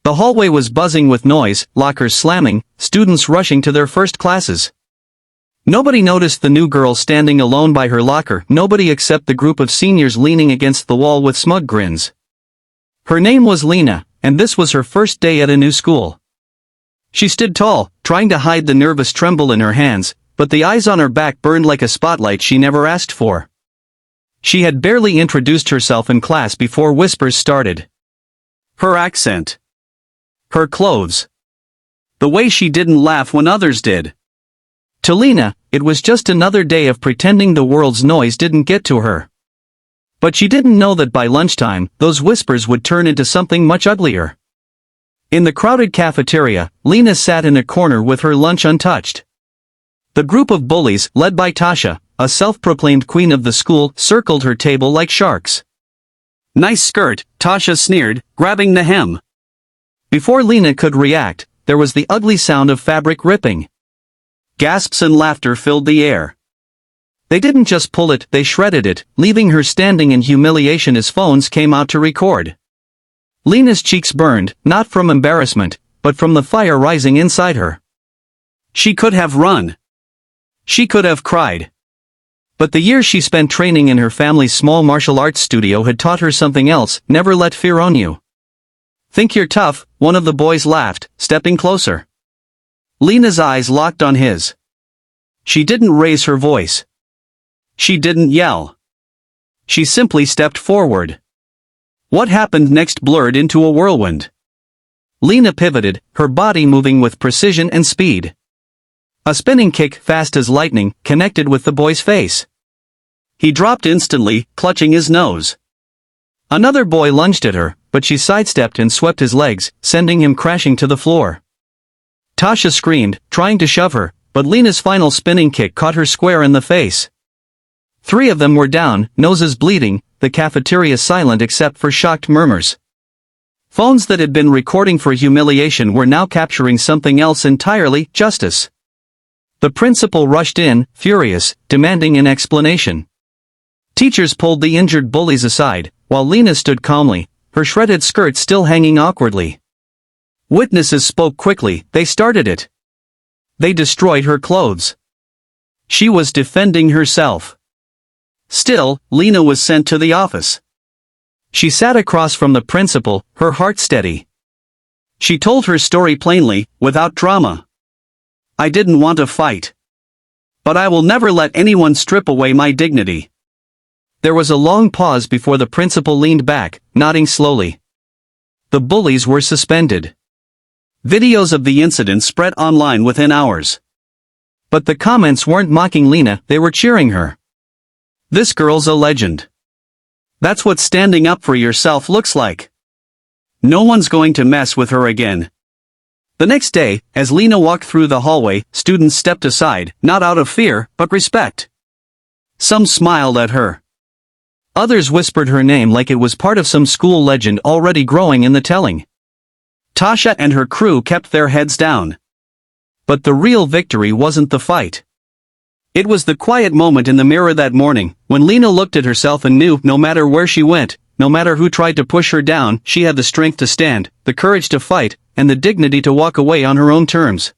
The hallway was buzzing with noise, lockers slamming, students rushing to their first classes. Nobody noticed the new girl standing alone by her locker, nobody except the group of seniors leaning against the wall with smug grins. Her name was Lena, and this was her first day at a new school. She stood tall, trying to hide the nervous tremble in her hands, but the eyes on her back burned like a spotlight she never asked for. She had barely introduced herself in class before whispers started. Her accent. Her clothes. The way she didn't laugh when others did. To Lena, it was just another day of pretending the world's noise didn't get to her. But she didn't know that by lunchtime, those whispers would turn into something much uglier. In the crowded cafeteria, Lena sat in a corner with her lunch untouched. The group of bullies, led by Tasha, a self-proclaimed queen of the school, circled her table like sharks. "Nice skirt," Tasha sneered, grabbing the hem. Before Lena could react, there was the ugly sound of fabric ripping. Gasps and laughter filled the air. They didn't just pull it, they shredded it, leaving her standing in humiliation as phones came out to record. Lena's cheeks burned, not from embarrassment, but from the fire rising inside her. She could have run. She could have cried. But the years she spent training in her family's small martial arts studio had taught her something else: never let fear own you. "Think you're tough," one of the boys laughed, stepping closer. Lena's eyes locked on his. She didn't raise her voice. She didn't yell. She simply stepped forward. What happened next blurred into a whirlwind. Lena pivoted, her body moving with precision and speed. A spinning kick, fast as lightning, connected with the boy's face. He dropped instantly, clutching his nose. Another boy lunged at her, but she sidestepped and swept his legs, sending him crashing to the floor. Tasha screamed, trying to shove her, but Lena's final spinning kick caught her square in the face. 3 of them were down, noses bleeding, the cafeteria silent except for shocked murmurs. Phones that had been recording for humiliation were now capturing something else entirely: justice. The principal rushed in, furious, demanding an explanation. Teachers pulled the injured bullies aside, while Lena stood calmly, her shredded skirt still hanging awkwardly. Witnesses spoke quickly, they started it. They destroyed her clothes. She was defending herself. Still, Lena was sent to the office. She sat across from the principal, her heart steady. She told her story plainly, without drama. "I didn't want to fight. But I will never let anyone strip away my dignity." There was a long pause before the principal leaned back, nodding slowly. The bullies were suspended. Videos of the incident spread online within hours. But the comments weren't mocking Lena, they were cheering her. "This girl's a legend. That's what standing up for yourself looks like. No one's going to mess with her again." The next day, as Lena walked through the hallway, students stepped aside, not out of fear, but respect. Some smiled at her. Others whispered her name like it was part of some school legend already growing in the telling. Tasha and her crew kept their heads down. But the real victory wasn't the fight. It was the quiet moment in the mirror that morning, when Lena looked at herself and knew no matter where she went, no matter who tried to push her down, she had the strength to stand, the courage to fight, and the dignity to walk away on her own terms.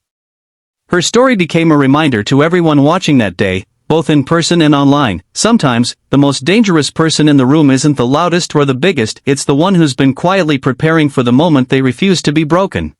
Her story became a reminder to everyone watching that day, both in person and online. Sometimes, the most dangerous person in the room isn't the loudest or the biggest, it's the one who's been quietly preparing for the moment they refuse to be broken.